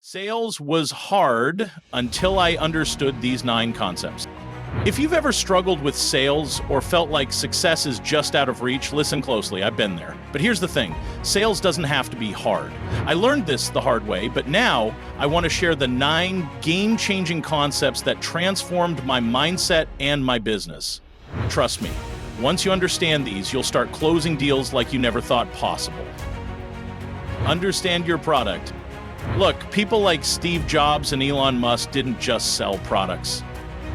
Sales was hard until I understood these 9 concepts. If you've ever struggled with sales or felt like success is just out of reach, listen closely, I've been there. But here's the thing, sales doesn't have to be hard. I learned this the hard way, but now I want to share the 9 game-changing concepts that transformed my mindset and my business. Trust me, once you understand these, you'll start closing deals like you never thought possible. Understand your product. Look, people like Steve Jobs and Elon Musk didn't just sell products.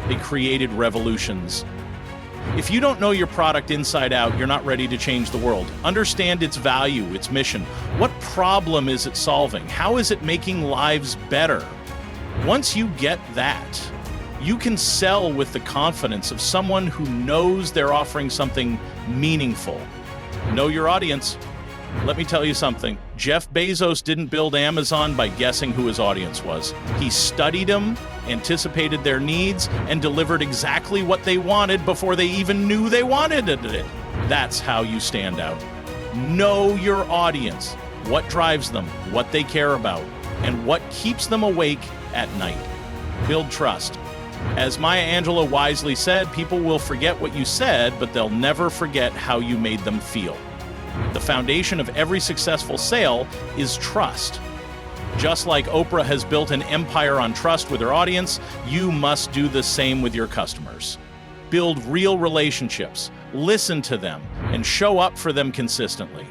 They created revolutions. If you don't know your product inside out, you're not ready to change the world. Understand its value, its mission. What problem is it solving? How is it making lives better? Once you get that, you can sell with the confidence of someone who knows they're offering something meaningful. Know your audience. Let me tell you something. Jeff Bezos didn't build Amazon by guessing who his audience was. He studied them, anticipated their needs, and delivered exactly what they wanted before they even knew they wanted it. That's how you stand out. Know your audience, what drives them, what they care about, and what keeps them awake at night. Build trust. As Maya Angelou wisely said, people will forget what you said, but they'll never forget how you made them feel. The foundation of every successful sale is trust. Just like Oprah has built an empire on trust with her audience, you must do the same with your customers. Build real relationships, listen to them, and show up for them consistently.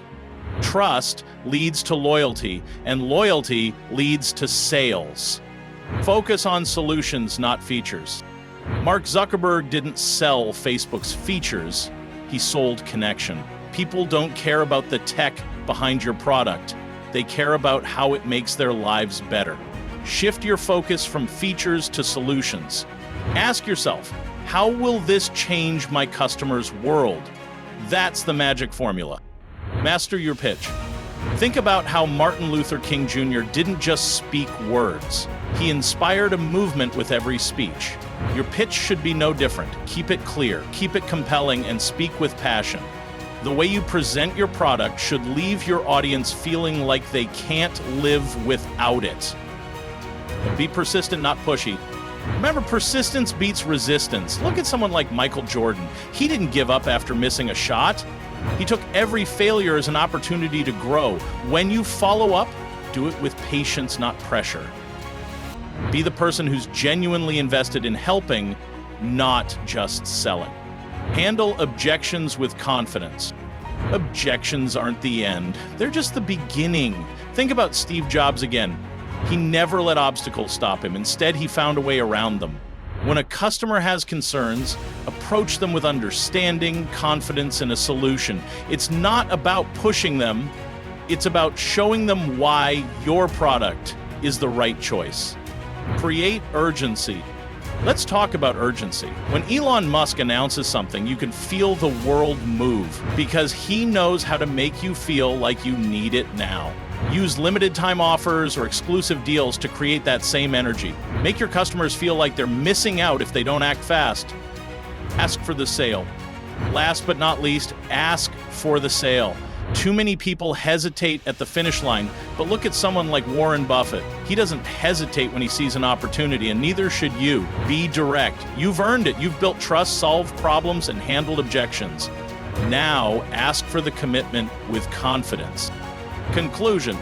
Trust leads to loyalty, and loyalty leads to sales. Focus on solutions, not features. Mark Zuckerberg didn't sell Facebook's features, he sold connection. People don't care about the tech behind your product. They care about how it makes their lives better. Shift your focus from features to solutions. Ask yourself, how will this change my customer's world? That's the magic formula. Master your pitch. Think about how Martin Luther King Jr. didn't just speak words. He inspired a movement with every speech. Your pitch should be no different. Keep it clear, keep it compelling, and speak with passion. The way you present your product should leave your audience feeling like they can't live without it. Be persistent, not pushy. Remember, persistence beats resistance. Look at someone like Michael Jordan. He didn't give up after missing a shot. He took every failure as an opportunity to grow. When you follow up, do it with patience, not pressure. Be the person who's genuinely invested in helping, not just selling. Handle objections with confidence. Objections aren't the end. They're just the beginning. Think about Steve Jobs again. He never let obstacles stop him. Instead, he found a way around them. When a customer has concerns, approach them with understanding, confidence, and a solution. It's not about pushing them. It's about showing them why your product is the right choice. Create urgency. Let's talk about urgency. When Elon Musk announces something, you can feel the world move because he knows how to make you feel like you need it now. Use limited time offers or exclusive deals to create that same energy. Make your customers feel like they're missing out if they don't act fast. Ask for the sale. Last but not least, ask for the sale. Too many people hesitate at the finish line, but look at someone like Warren Buffett. He doesn't hesitate when he sees an opportunity, and neither should you. Be direct. You've earned it. You've built trust, solved problems, and handled objections. Now, ask for the commitment with confidence. Conclusion.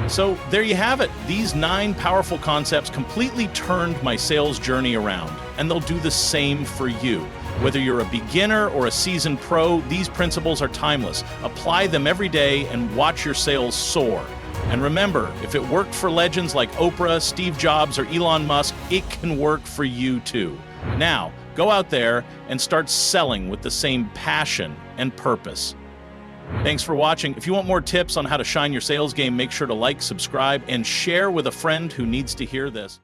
So there you have it. These 9 powerful concepts completely turned my sales journey around, and they'll do the same for you. Whether you're a beginner or a seasoned pro, these principles are timeless. Apply them every day and watch your sales soar. And remember, if it worked for legends like Oprah, Steve Jobs, or Elon Musk, it can work for you too. Now, go out there and start selling with the same passion and purpose. Thanks for watching. If you want more tips on how to shine your sales game, make sure to like, subscribe, and share with a friend who needs to hear this.